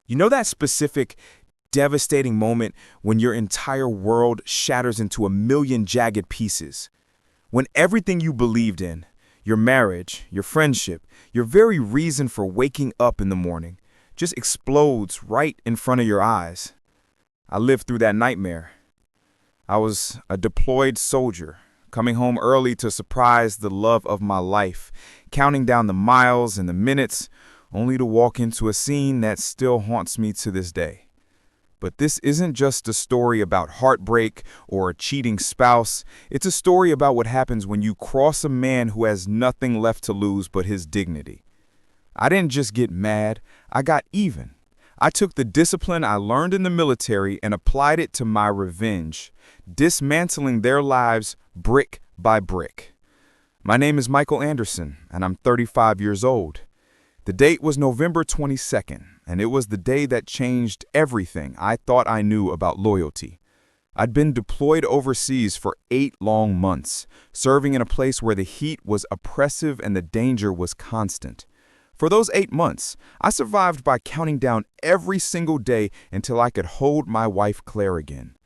You know that specific, devastating moment when your entire world shatters into a million jagged pieces? When everything you believed in, your marriage, your friendship, your very reason for waking up in the morning, just explodes right in front of your eyes. I lived through that nightmare. I was a deployed soldier, coming home early to surprise the love of my life, counting down the miles and the minutes, only to walk into a scene that still haunts me to this day. But this isn't just a story about heartbreak or a cheating spouse. It's a story about what happens when you cross a man who has nothing left to lose but his dignity. I didn't just get mad, I got even. I took the discipline I learned in the military and applied it to my revenge, dismantling their lives brick by brick. My name is Michael Anderson, and I'm 35 years old. The date was November 22nd, and it was the day that changed everything I thought I knew about loyalty. I'd been deployed overseas for 8 long months, serving in a place where the heat was oppressive and the danger was constant. For those 8 months, I survived by counting down every single day until I could hold my wife Claire again.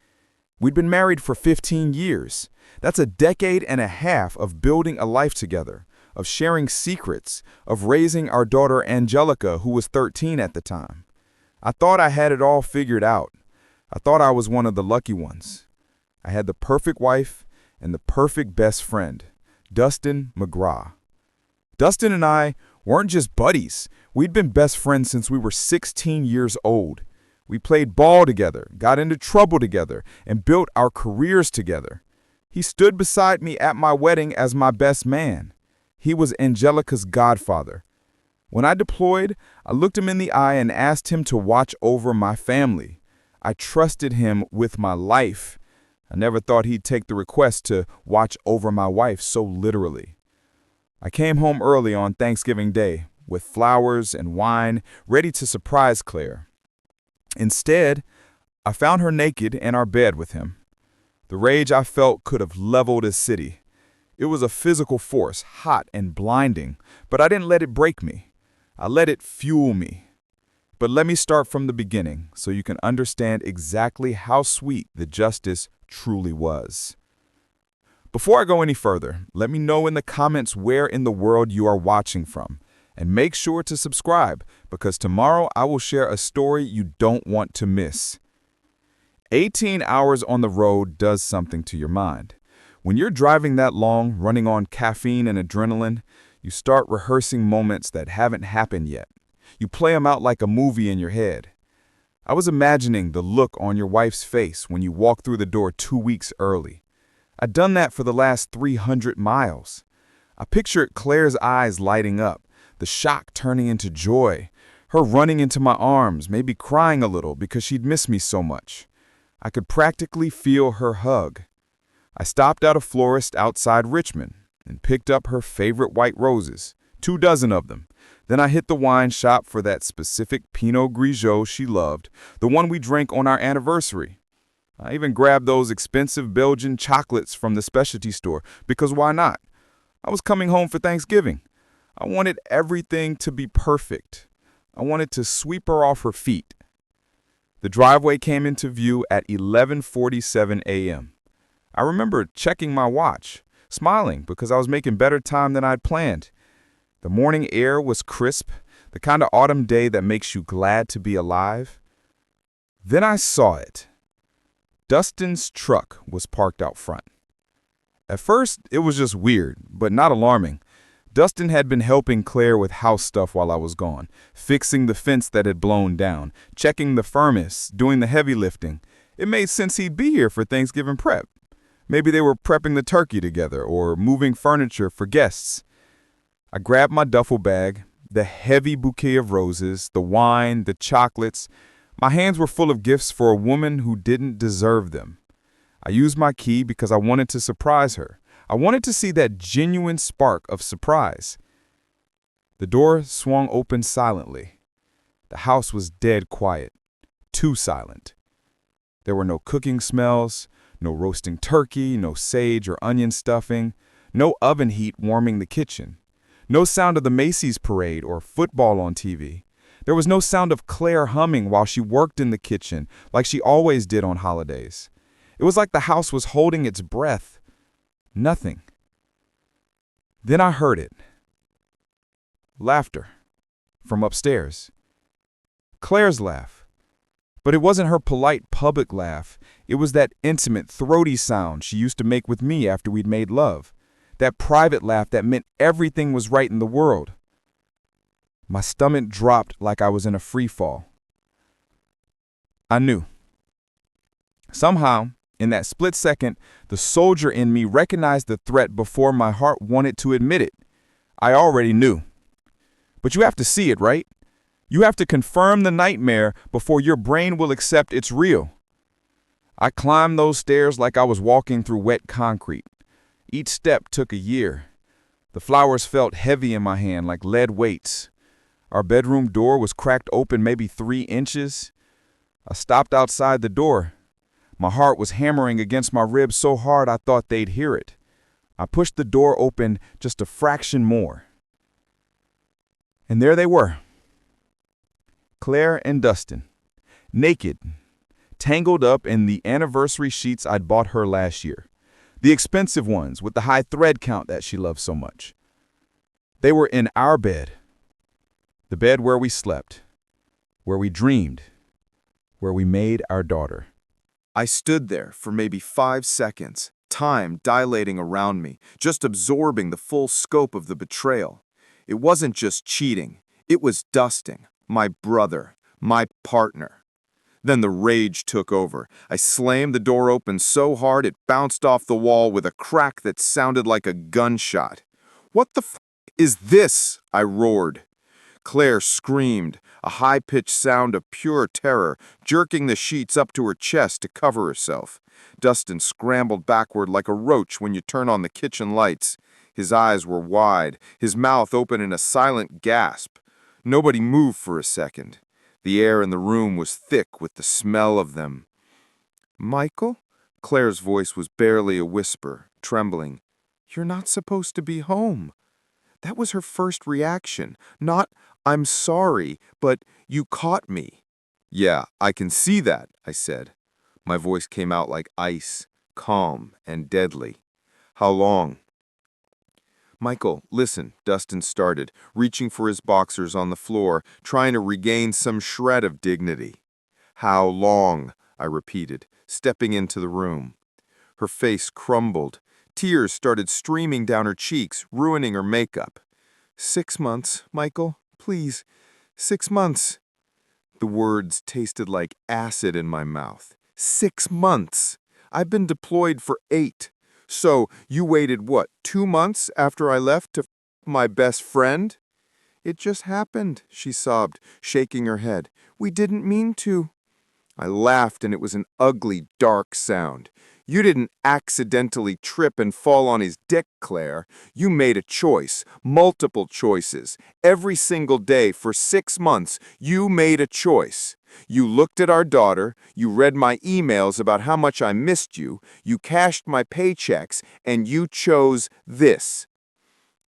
We'd been married for 15 years. That's a decade and a half of building a life together, of sharing secrets, of raising our daughter Angelica, who was 13 at the time. I thought I had it all figured out. I thought I was one of the lucky ones. I had the perfect wife and the perfect best friend, Dustin McGraw. Dustin and I weren't just buddies. We'd been best friends since we were 16 years old. We played ball together, got into trouble together, and built our careers together. He stood beside me at my wedding as my best man. He was Angelica's godfather. When I deployed, I looked him in the eye and asked him to watch over my family. I trusted him with my life. I never thought he'd take the request to watch over my wife so literally. I came home early on Thanksgiving Day with flowers and wine, ready to surprise Claire. Instead, I found her naked in our bed with him. The rage I felt could have leveled a city. It was a physical force, hot and blinding, but I didn't let it break me. I let it fuel me. But let me start from the beginning so you can understand exactly how sweet the justice truly was. Before I go any further, let me know in the comments where in the world you are watching from. And make sure to subscribe, because tomorrow I will share a story you don't want to miss. 18 hours on the road does something to your mind. When you're driving that long, running on caffeine and adrenaline, you start rehearsing moments that haven't happened yet. You play them out like a movie in your head. I was imagining the look on your wife's face when you walked through the door 2 weeks early. I'd done that for the last 300 miles. I pictured Claire's eyes lighting up, the shock turning into joy, her running into my arms, maybe crying a little because she'd missed me so much. I could practically feel her hug. I stopped at a florist outside Richmond and picked up her favorite white roses, 24 of them. Then I hit the wine shop for that specific Pinot Grigio she loved, the one we drank on our anniversary. I even grabbed those expensive Belgian chocolates from the specialty store, because why not? I was coming home for Thanksgiving. I wanted everything to be perfect. I wanted to sweep her off her feet. The driveway came into view at 11:47 a.m. I remember checking my watch, smiling because I was making better time than I'd planned. The morning air was crisp, the kind of autumn day that makes you glad to be alive. Then I saw it. Dustin's truck was parked out front. At first, it was just weird, but not alarming. Dustin had been helping Claire with house stuff while I was gone, fixing the fence that had blown down, checking the furnace, doing the heavy lifting. It made sense he'd be here for Thanksgiving prep. Maybe they were prepping the turkey together or moving furniture for guests. I grabbed my duffel bag, the heavy bouquet of roses, the wine, the chocolates. My hands were full of gifts for a woman who didn't deserve them. I used my key because I wanted to surprise her. I wanted to see that genuine spark of surprise. The door swung open silently. The house was dead quiet, too silent. There were no cooking smells, no roasting turkey, no sage or onion stuffing, no oven heat warming the kitchen, no sound of the Macy's parade or football on TV. There was no sound of Claire humming while she worked in the kitchen, like she always did on holidays. It was like the house was holding its breath. Nothing. Then I heard it. Laughter. From upstairs. Claire's laugh. But it wasn't her polite public laugh. It was that intimate, throaty sound she used to make with me after we'd made love. That private laugh that meant everything was right in the world. My stomach dropped like I was in a free fall. I knew. Somehow, in that split second, the soldier in me recognized the threat before my heart wanted to admit it. I already knew. But you have to see it, right? You have to confirm the nightmare before your brain will accept it's real. I climbed those stairs like I was walking through wet concrete. Each step took a year. The flowers felt heavy in my hand like lead weights. Our bedroom door was cracked open maybe 3 inches. I stopped outside the door. My heart was hammering against my ribs so hard I thought they'd hear it. I pushed the door open just a fraction more. And there they were. Claire and Dustin, naked, tangled up in the anniversary sheets I'd bought her last year, the expensive ones with the high thread count that she loved so much. They were in our bed, the bed where we slept, where we dreamed, where we made our daughter. I stood there for maybe 5 seconds, time dilating around me, just absorbing the full scope of the betrayal. It wasn't just cheating, it was dusting. My brother, my partner. Then the rage took over. I slammed the door open so hard it bounced off the wall with a crack that sounded like a gunshot. "What the f*** is this?" I roared. Claire screamed, a high-pitched sound of pure terror, jerking the sheets up to her chest to cover herself. Dustin scrambled backward like a roach when you turn on the kitchen lights. His eyes were wide, his mouth open in a silent gasp. Nobody moved for a second. The air in the room was thick with the smell of them. "Michael?" Claire's voice was barely a whisper, trembling. "You're not supposed to be home." That was her first reaction. Not, "I'm sorry," but "you caught me." "Yeah, I can see that," I said. My voice came out like ice, calm and deadly. "How long?" "Michael, listen," Dustin started, reaching for his boxers on the floor, trying to regain some shred of dignity. "How long?" I repeated, stepping into the room. Her face crumbled. Tears started streaming down her cheeks, ruining her makeup. "6 months, Michael, please. 6 months." The words tasted like acid in my mouth. 6 months! I've been deployed for 8. So, you waited, what, 2 months after I left to f my best friend? "It just happened," she sobbed, shaking her head. "We didn't mean to." I laughed, and it was an ugly, dark sound. "You didn't accidentally trip and fall on his dick, Claire. You made a choice, multiple choices. Every single day for 6 months, you made a choice. You looked at our daughter, you read my emails about how much I missed you, you cashed my paychecks, and you chose this."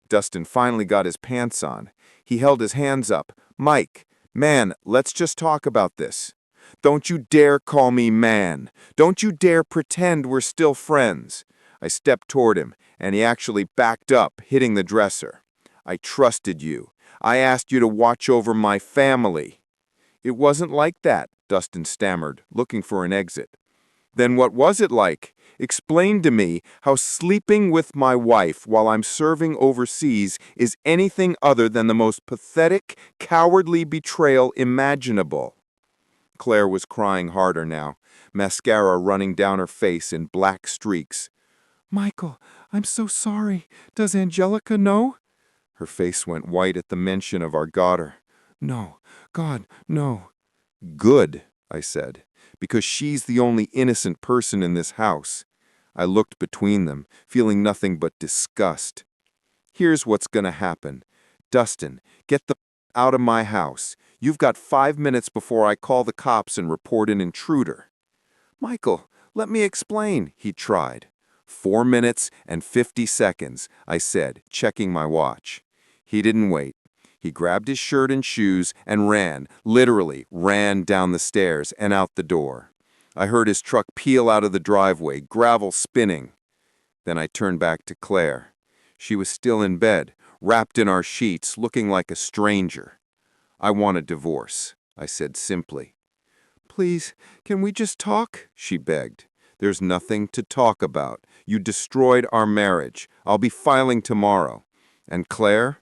Dustin finally got his pants on. He held his hands up. "Mike, man, let's just talk about this. Don't you dare call me man. Don't you dare pretend we're still friends." I stepped toward him, and he actually backed up, hitting the dresser. "I trusted you. I asked you to watch over my family." "It wasn't like that," Dustin stammered, looking for an exit. "Then what was it like? Explain to me how sleeping with my wife while I'm serving overseas is anything other than the most pathetic, cowardly betrayal imaginable." Claire was crying harder now, mascara running down her face in black streaks. "Michael, I'm so sorry. Does Angelica know?" Her face went white at the mention of our daughter. "No, God, no." "Good," I said, "because she's the only innocent person in this house." I looked between them, feeling nothing but disgust. "Here's what's gonna happen. Dustin, get the out of my house. You've got 5 minutes before I call the cops and report an intruder." "Michael, let me explain," he tried. 4 minutes and 50 seconds, I said, checking my watch. He didn't wait. He grabbed his shirt and shoes and ran, literally ran down the stairs and out the door. I heard his truck peel out of the driveway, gravel spinning. Then I turned back to Claire. She was still in bed, wrapped in our sheets, looking like a stranger. "I want a divorce," I said simply. "Please, can we just talk?" she begged. "There's nothing to talk about. You destroyed our marriage. I'll be filing tomorrow. And Claire?"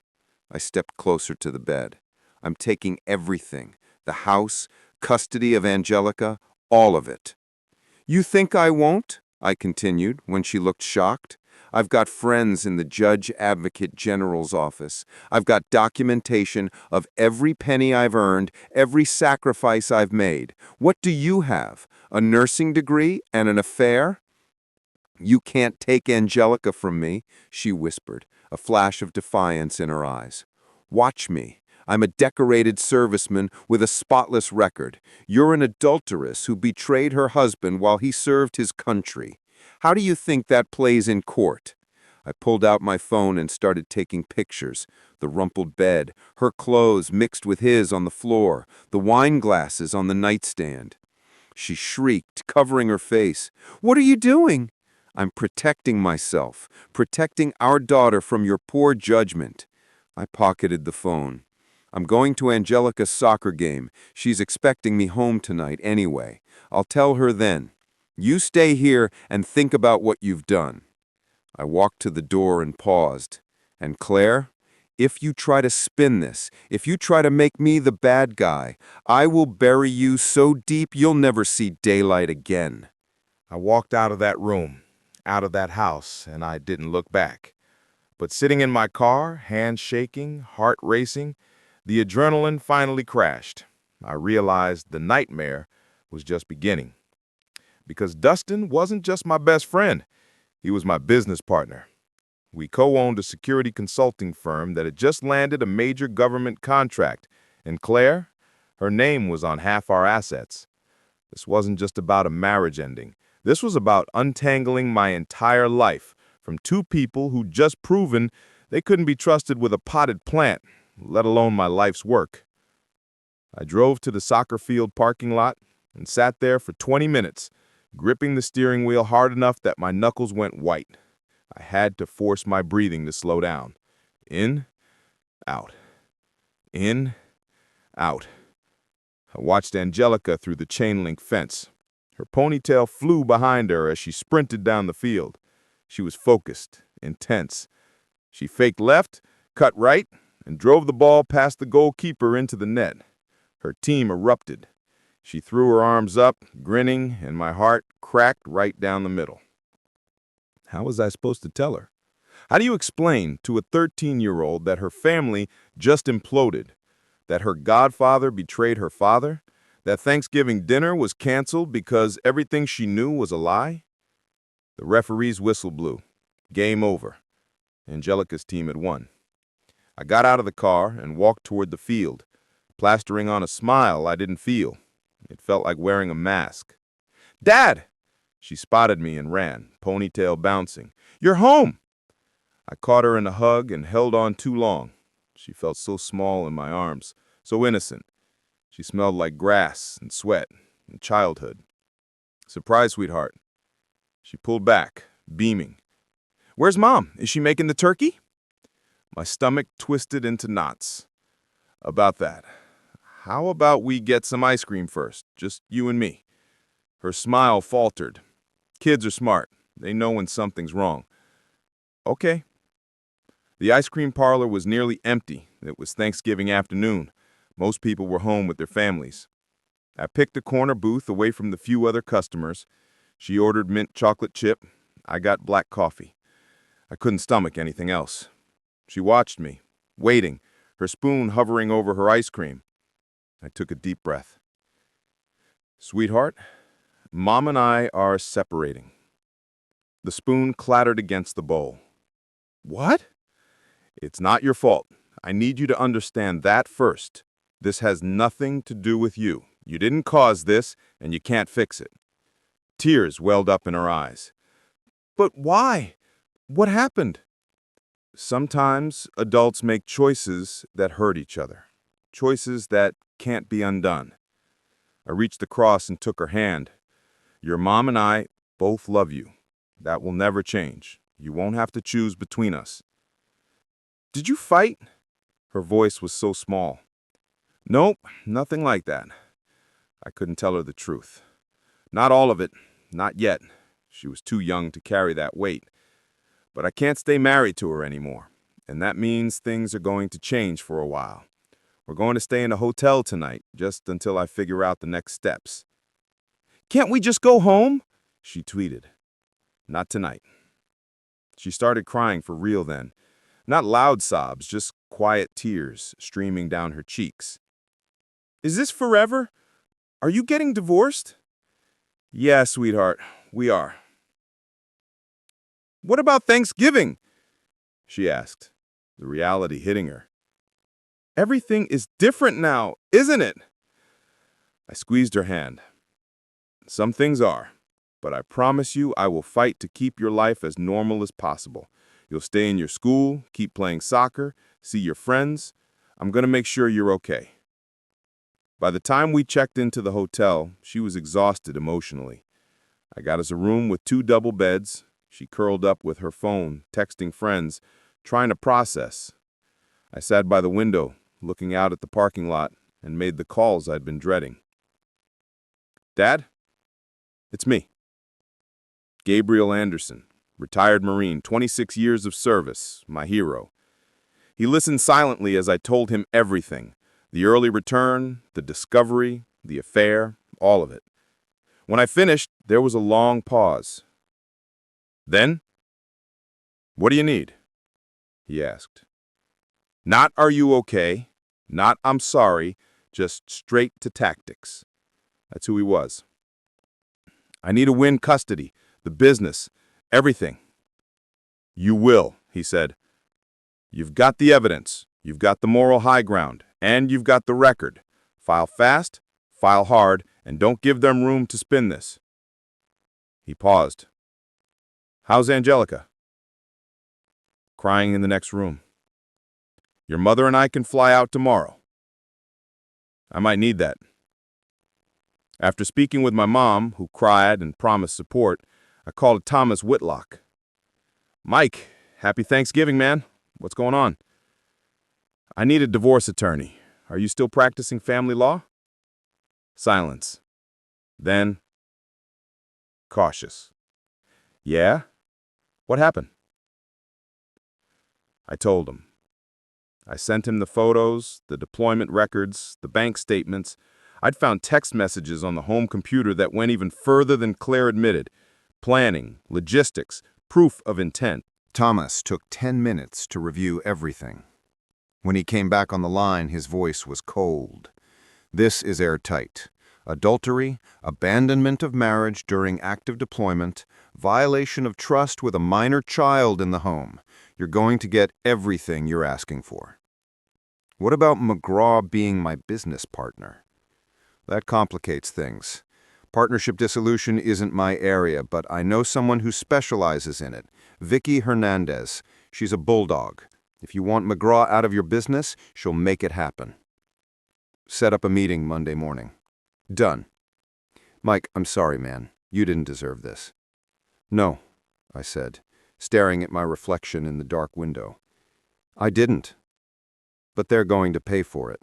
I stepped closer to the bed. "I'm taking everything. The house, custody of Angelica, all of it." "You think I won't?" I continued when she looked shocked. "I've got friends in the Judge Advocate General's office. I've got documentation of every penny I've earned, every sacrifice I've made. What do you have? A nursing degree and an affair?" "You can't take Angelica from me," she whispered, a flash of defiance in her eyes. "Watch me. I'm a decorated serviceman with a spotless record. You're an adulteress who betrayed her husband while he served his country. How do you think that plays in court?" I pulled out my phone and started taking pictures. The rumpled bed, her clothes mixed with his on the floor, the wine glasses on the nightstand. She shrieked, covering her face. "What are you doing?" "I'm protecting myself, protecting our daughter from your poor judgment." I pocketed the phone. "I'm going to Angelica's soccer game. She's expecting me home tonight anyway. I'll tell her then. You stay here and think about what you've done." I walked to the door and paused. "And Claire, if you try to spin this, if you try to make me the bad guy, I will bury you so deep you'll never see daylight again." I walked out of that room, out of that house, and I didn't look back. But sitting in my car, hands shaking, heart racing, the adrenaline finally crashed. I realized the nightmare was just beginning. Because Dustin wasn't just my best friend, he was my business partner. We co-owned a security consulting firm that had just landed a major government contract, and Claire, her name was on half our assets. This wasn't just about a marriage ending. This was about untangling my entire life from two people who'd just proven they couldn't be trusted with a potted plant, let alone my life's work. I drove to the soccer field parking lot and sat there for 20 minutes, gripping the steering wheel hard enough that my knuckles went white. I had to force my breathing to slow down. In, out. In, out. I watched Angelica through the chain-link fence. Her ponytail flew behind her as she sprinted down the field. She was focused, intense. She faked left, cut right, and drove the ball past the goalkeeper into the net. Her team erupted. She threw her arms up, grinning, and my heart cracked right down the middle. How was I supposed to tell her? How do you explain to a 13-year-old that her family just imploded, that her godfather betrayed her father, that Thanksgiving dinner was canceled because everything she knew was a lie? The referee's whistle blew. Game over. Angelica's team had won. I got out of the car and walked toward the field, plastering on a smile I didn't feel. It felt like wearing a mask. "Dad!" She spotted me and ran, ponytail bouncing. "You're home!" I caught her in a hug and held on too long. She felt so small in my arms, so innocent. She smelled like grass and sweat and childhood. "Surprise, sweetheart." She pulled back, beaming. "Where's Mom? Is she making the turkey?" My stomach twisted into knots. "About that. How about we get some ice cream first, just you and me?" Her smile faltered. Kids are smart. They know when something's wrong. "Okay." The ice cream parlor was nearly empty. It was Thanksgiving afternoon. Most people were home with their families. I picked a corner booth away from the few other customers. She ordered mint chocolate chip. I got black coffee. I couldn't stomach anything else. She watched me, waiting, her spoon hovering over her ice cream. I took a deep breath. "Sweetheart, Mom and I are separating." The spoon clattered against the bowl. "What?" "It's not your fault. I need you to understand that first. This has nothing to do with you. You didn't cause this, and you can't fix it." Tears welled up in her eyes. "But why? What happened?" Sometimes adults make choices that hurt each other, choices that can't be undone. I reached across and took her hand. Your mom and I both love you. That will never change. You won't have to choose between us. Did you fight? Her voice was so small. Nope, nothing like that. I couldn't tell her the truth. Not all of it, not yet. She was too young to carry that weight. But I can't stay married to her anymore, and that means things are going to change for a while. We're going to stay in a hotel tonight, just until I figure out the next steps. Can't we just go home? She tweeted. Not tonight. She started crying for real then. Not loud sobs, just quiet tears streaming down her cheeks. Is this forever? Are you getting divorced? Yeah, sweetheart, we are. What about Thanksgiving? She asked, the reality hitting her. Everything is different now, isn't it? I squeezed her hand. Some things are, but I promise you I will fight to keep your life as normal as possible. You'll stay in your school, keep playing soccer, see your friends. I'm going to make sure you're okay. By the time we checked into the hotel, she was exhausted emotionally. I got us a room with 2 double beds. She curled up with her phone, texting friends, trying to process. I sat by the window, looking out at the parking lot, and made the calls I'd been dreading. Dad? It's me. Gabriel Anderson, retired Marine, 26 years of service, my hero. He listened silently as I told him everything. The early return, the discovery, the affair, all of it. When I finished, there was a long pause. Then? What do you need? He asked. Not are you okay, not I'm sorry, just straight to tactics. That's who he was. I need to win custody, the business, everything. You will, he said. You've got the evidence, you've got the moral high ground, and you've got the record. File fast, file hard, and don't give them room to spin this. He paused. How's Angelica? Crying in the next room. Your mother and I can fly out tomorrow. I might need that. After speaking with my mom, who cried and promised support, I called Thomas Whitlock. Mike, happy Thanksgiving, man. What's going on? I need a divorce attorney. Are you still practicing family law? Silence. Then, cautious. Yeah? What happened? I told him. I sent him the photos, the deployment records, the bank statements. I'd found text messages on the home computer that went even further than Claire admitted. Planning, logistics, proof of intent. Thomas took 10 minutes to review everything. When he came back on the line, his voice was cold. This is airtight. Adultery, abandonment of marriage during active deployment, violation of trust with a minor child in the home. You're going to get everything you're asking for. What about McGraw being my business partner? That complicates things. Partnership dissolution isn't my area, but I know someone who specializes in it. Vicky Hernandez. She's a bulldog. If you want McGraw out of your business, she'll make it happen. Set up a meeting Monday morning. Done. Mike, I'm sorry, man. You didn't deserve this. No, I said, staring at my reflection in the dark window. I didn't. But they're going to pay for it.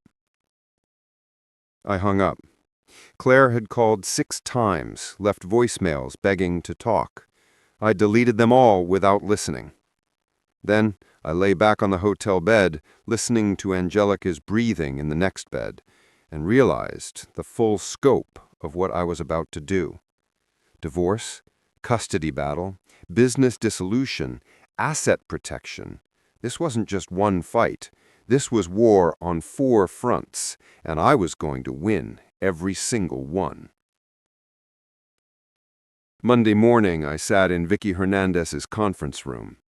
I hung up. Claire had called 6 times, left voicemails begging to talk. I deleted them all without listening. Then I lay back on the hotel bed, listening to Angelica's breathing in the next bed, and realized the full scope of what I was about to do. Divorce, custody battle, business dissolution, asset protection. This wasn't just one fight. This was war on 4 fronts, and I was going to win every single one. Monday morning, I sat in Vicky Hernandez's conference room.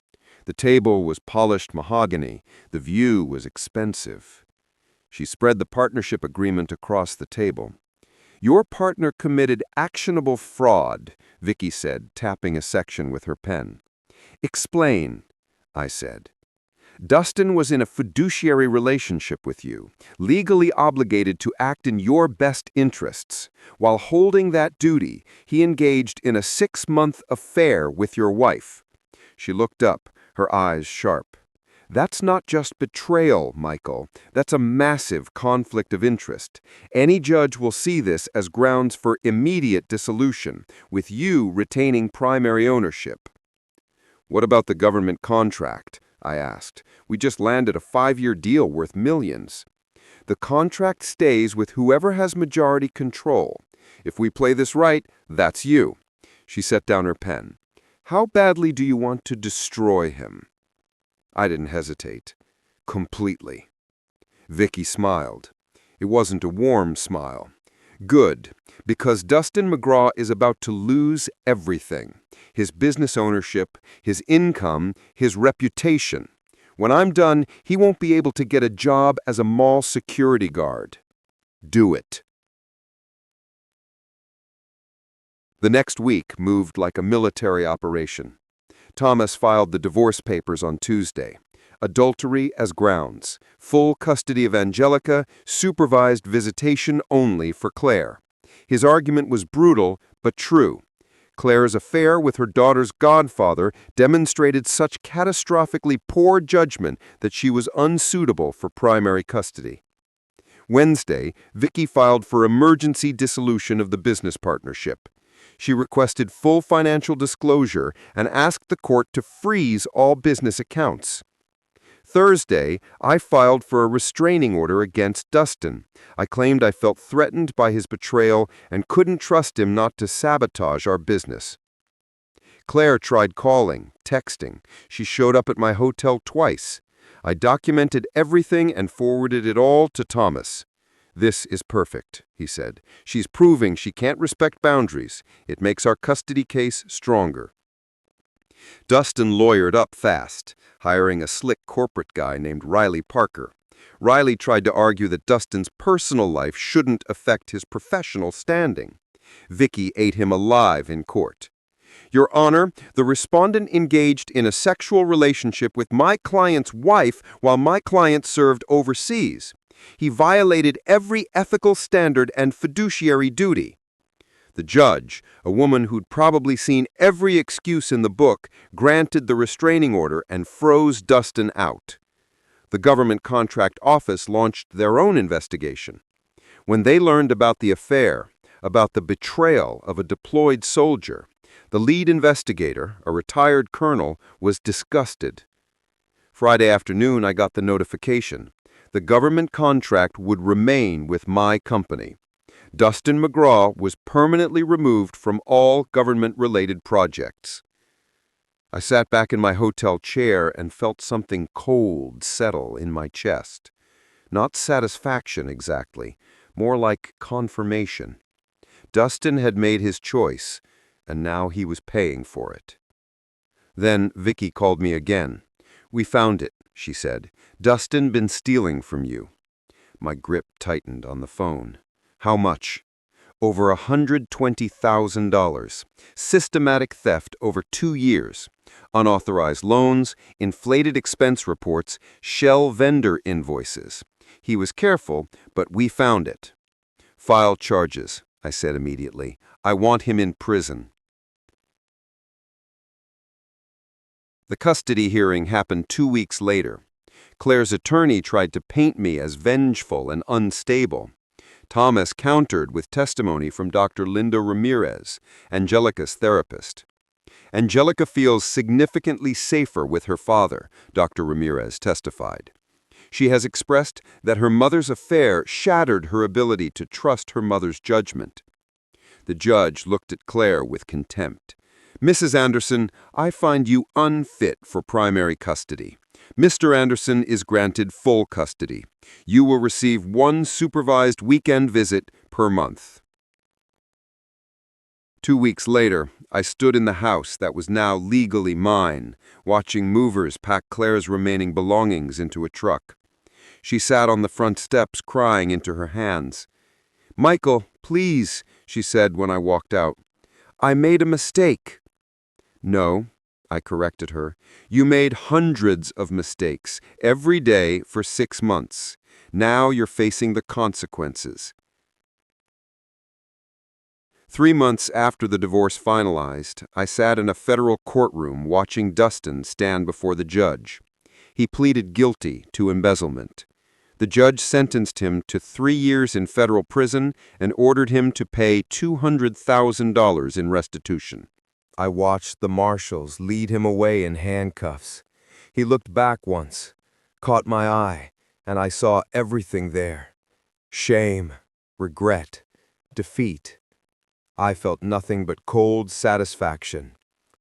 The table was polished mahogany. The view was expensive. She spread the partnership agreement across the table. Your partner committed actionable fraud, Vicky said, tapping a section with her pen. Explain, I said. Dustin was in a fiduciary relationship with you, legally obligated to act in your best interests. While holding that duty, he engaged in a 6-month affair with your wife. She looked up, her eyes sharp. That's not just betrayal, Michael. That's a massive conflict of interest. Any judge will see this as grounds for immediate dissolution, with you retaining primary ownership. What about the government contract? I asked. We just landed a 5-year deal worth millions. The contract stays with whoever has majority control. If we play this right, that's you. She set down her pen. How badly do you want to destroy him? I didn't hesitate. Completely. Vicky smiled. It wasn't a warm smile. Good, because Dustin McGraw is about to lose everything. His business ownership, his income, his reputation. When I'm done, he won't be able to get a job as a mall security guard. Do it. The next week moved like a military operation. Thomas filed the divorce papers on Tuesday. Adultery as grounds. Full custody of Angelica, supervised visitation only for Claire. His argument was brutal, but true. Claire's affair with her daughter's godfather demonstrated such catastrophically poor judgment that she was unsuitable for primary custody. Wednesday, Vicky filed for emergency dissolution of the business partnership. She requested full financial disclosure and asked the court to freeze all business accounts. Thursday, I filed for a restraining order against Dustin. I claimed I felt threatened by his betrayal and couldn't trust him not to sabotage our business. Claire tried calling, texting. She showed up at my hotel twice. I documented everything and forwarded it all to Thomas. This is perfect, he said. She's proving she can't respect boundaries. It makes our custody case stronger. Dustin lawyered up fast, hiring a slick corporate guy named Riley Parker. Riley tried to argue that Dustin's personal life shouldn't affect his professional standing. Vicky ate him alive in court. Your Honor, the respondent engaged in a sexual relationship with my client's wife while my client served overseas. He violated every ethical standard and fiduciary duty. The judge, a woman who'd probably seen every excuse in the book, granted the restraining order and froze Dustin out. The government contract office launched their own investigation. When they learned about the affair, about the betrayal of a deployed soldier, the lead investigator, a retired colonel, was disgusted. Friday afternoon, I got the notification. The government contract would remain with my company. Dustin McGraw was permanently removed from all government-related projects. I sat back in my hotel chair and felt something cold settle in my chest. Not satisfaction exactly, more like confirmation. Dustin had made his choice, and now he was paying for it. Then Vicky called me again. We found it, she said. Dustin been stealing from you. My grip tightened on the phone. How much? Over $120,000. Systematic theft over 2 years. Unauthorized loans, inflated expense reports, shell vendor invoices. He was careful, but we found it. File charges, I said immediately. I want him in prison. The custody hearing happened 2 weeks later. Claire's attorney tried to paint me as vengeful and unstable. Thomas countered with testimony from Dr. Linda Ramirez, Angelica's therapist. Angelica feels significantly safer with her father, Dr. Ramirez testified. She has expressed that her mother's affair shattered her ability to trust her mother's judgment. The judge looked at Claire with contempt. Mrs. Anderson, I find you unfit for primary custody. Mr. Anderson is granted full custody. You will receive 1 supervised weekend visit per month. 2 weeks later, I stood in the house that was now legally mine, watching movers pack Claire's remaining belongings into a truck. She sat on the front steps crying into her hands. Michael, please, she said when I walked out. I made a mistake. No, I corrected her. You made hundreds of mistakes every day for 6 months. Now you're facing the consequences. 3 months after the divorce finalized, I sat in a federal courtroom watching Dustin stand before the judge. He pleaded guilty to embezzlement. The judge sentenced him to 3 years in federal prison and ordered him to pay $200,000 in restitution. I watched the marshals lead him away in handcuffs. He looked back once, caught my eye, and I saw everything there. Shame, regret, defeat. I felt nothing but cold satisfaction.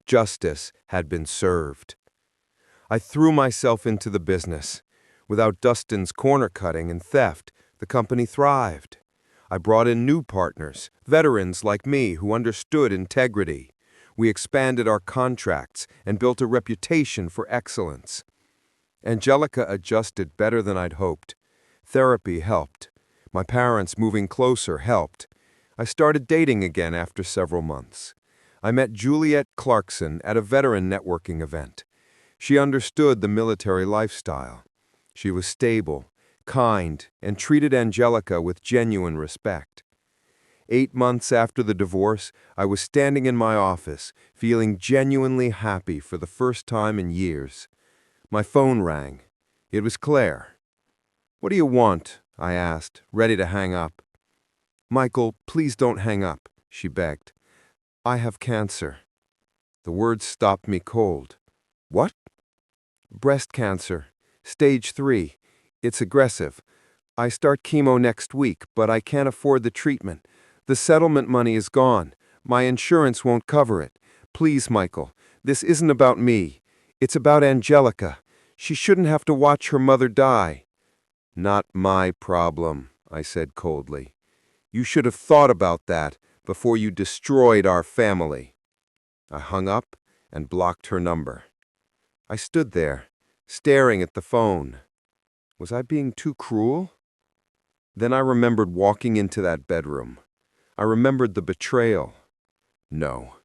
Justice had been served. I threw myself into the business. Without Dustin's corner cutting and theft, the company thrived. I brought in new partners, veterans like me who understood integrity. We expanded our contracts and built a reputation for excellence. Angelica adjusted better than I'd hoped. Therapy helped. My parents moving closer helped. I started dating again after several months. I met Juliet Clarkson at a veteran networking event. She understood the military lifestyle. She was stable, kind, and treated Angelica with genuine respect. 8 months after the divorce, I was standing in my office, feeling genuinely happy for the first time in years. My phone rang. It was Claire. "What do you want?" I asked, ready to hang up. "Michael, please don't hang up," she begged. "I have cancer." The words stopped me cold. "What?" "Breast cancer. Stage 3. It's aggressive. I start chemo next week, but I can't afford the treatment. The settlement money is gone. My insurance won't cover it. Please, Michael, this isn't about me. It's about Angelica. She shouldn't have to watch her mother die." "Not my problem," I said coldly. "You should have thought about that before you destroyed our family." I hung up and blocked her number. I stood there, staring at the phone. Was I being too cruel? Then I remembered walking into that bedroom. I remembered the betrayal. No,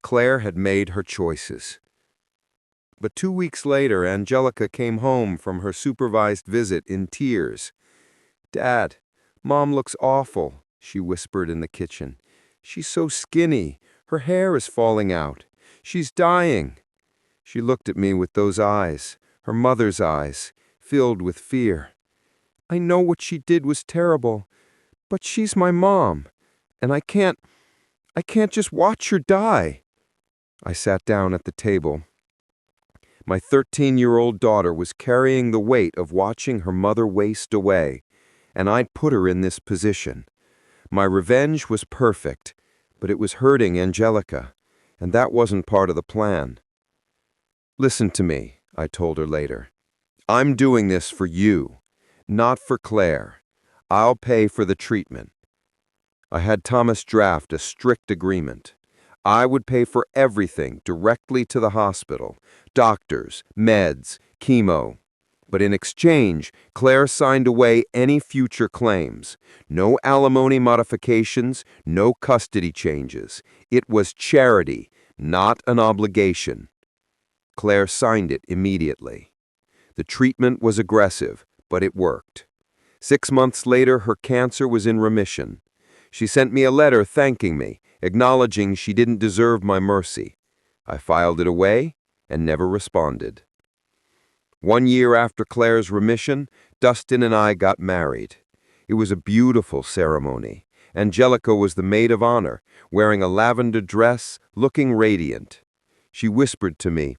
Claire had made her choices. But 2 weeks later, Angelica came home from her supervised visit in tears. "Dad, Mom looks awful," she whispered in the kitchen. "She's so skinny. Her hair is falling out. She's dying." She looked at me with those eyes, her mother's eyes, filled with fear. "I know what she did was terrible, but she's my mom, and I can't just watch her die." I sat down at the table. My 13-year-old daughter was carrying the weight of watching her mother waste away, and I'd put her in this position. My revenge was perfect, but it was hurting Angelica, and that wasn't part of the plan. "Listen to me," I told her later. "I'm doing this for you, not for Claire. I'll pay for the treatment." I had Thomas draft a strict agreement. I would pay for everything directly to the hospital, doctors, meds, chemo. But in exchange, Claire signed away any future claims. No alimony modifications, no custody changes. It was charity, not an obligation. Claire signed it immediately. The treatment was aggressive, but it worked. 6 months later, her cancer was in remission. She sent me a letter thanking me, acknowledging she didn't deserve my mercy. I filed it away and never responded. 1 year after Claire's remission, Dustin and I got married. It was a beautiful ceremony. Angelica was the maid of honor, wearing a lavender dress, looking radiant. She whispered to me,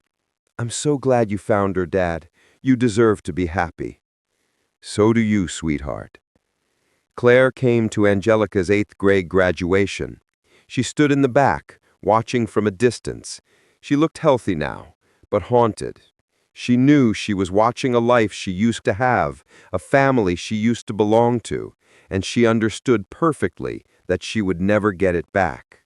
"I'm so glad you found her, Dad. You deserve to be happy." "So do you, sweetheart." Claire came to Angelica's 8th grade graduation. She stood in the back, watching from a distance. She looked healthy now, but haunted. She knew she was watching a life she used to have, a family she used to belong to, and she understood perfectly that she would never get it back.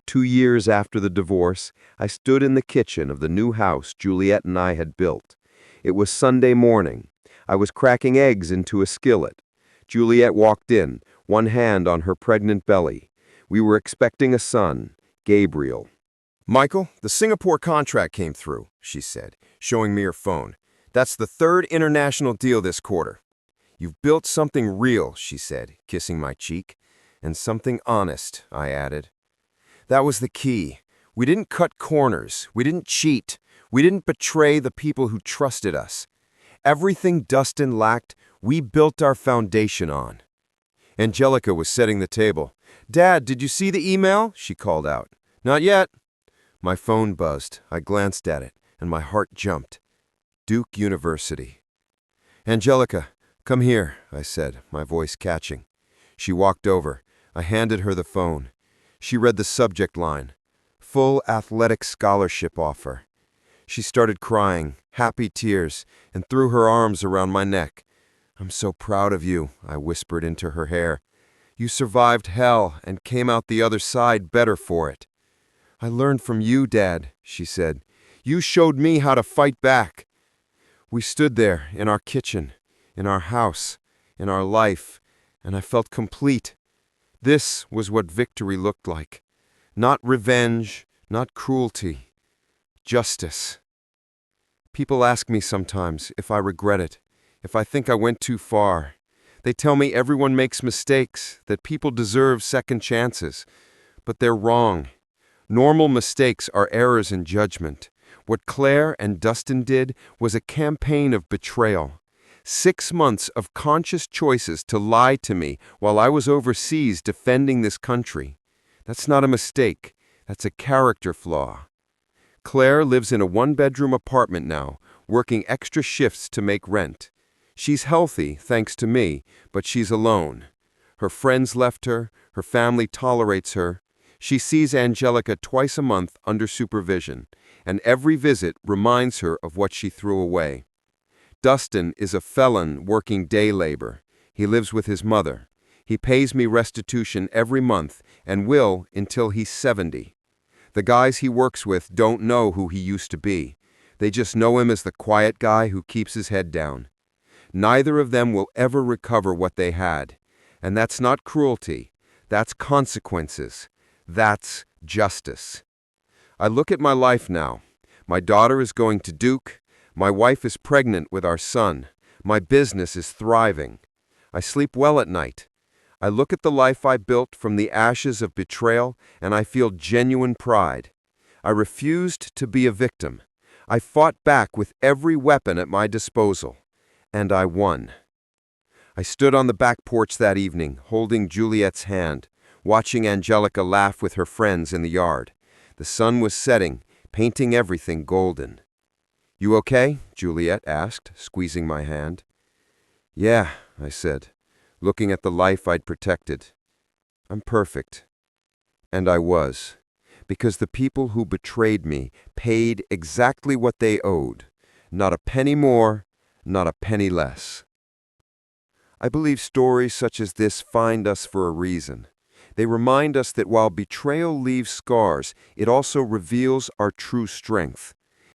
2 years after the divorce, I stood in the kitchen of the new house Juliet and I had built. It was Sunday morning. I was cracking eggs into a skillet. Juliet walked in, one hand on her pregnant belly. We were expecting a son, Gabriel. Michael, the Singapore contract came through, she said, showing me her phone. That's the third international deal this quarter. You've built something real, she said, kissing my cheek. And something honest, I added. That was the key. We didn't cut corners. We didn't cheat. We didn't betray the people who trusted us. Everything Dustin lacked, we built our foundation on. Angelica was setting the table. Dad, did you see the email? She called out. Not yet. My phone buzzed. I glanced at it, and my heart jumped. Duke University. Angelica, come here, I said, my voice catching. She walked over. I handed her the phone. She read the subject line. Full athletic scholarship offer. She started crying, happy tears, and threw her arms around my neck. I'm so proud of you, I whispered into her hair. You survived hell and came out the other side better for it. I learned from you, Dad, she said. You showed me how to fight back. We stood there in our kitchen, in our house, in our life, and I felt complete. This was what victory looked like. Not revenge, not cruelty. Justice. People ask me sometimes if I regret it, if I think I went too far. They tell me everyone makes mistakes, that people deserve second chances. But they're wrong. Normal mistakes are errors in judgment. What Claire and Dustin did was a campaign of betrayal. 6 months of conscious choices to lie to me while I was overseas defending this country. That's not a mistake. That's a character flaw. Claire lives in a 1-bedroom apartment now, working extra shifts to make rent. She's healthy, thanks to me, but she's alone. Her friends left her, her family tolerates her. She sees Angelica twice a month under supervision, and every visit reminds her of what she threw away. Dustin is a felon working day labor. He lives with his mother. He pays me restitution every month and will until he's 70. The guys he works with don't know who he used to be. They just know him as the quiet guy who keeps his head down. Neither of them will ever recover what they had. And that's not cruelty. That's consequences. That's justice. I look at my life now. My daughter is going to Duke. My wife is pregnant with our son. My business is thriving. I sleep well at night. I look at the life I built from the ashes of betrayal, and I feel genuine pride. I refused to be a victim. I fought back with every weapon at my disposal. And I won. I stood on the back porch that evening, holding Juliet's hand, watching Angelica laugh with her friends in the yard. The sun was setting, painting everything golden. You okay? Juliet asked, squeezing my hand. Yeah, I said, looking at the life I'd protected. I'm perfect. And I was, because the people who betrayed me paid exactly what they owed, not a penny more, not a penny less. I believe stories such as this find us for a reason. They remind us that while betrayal leaves scars, it also reveals our true strength.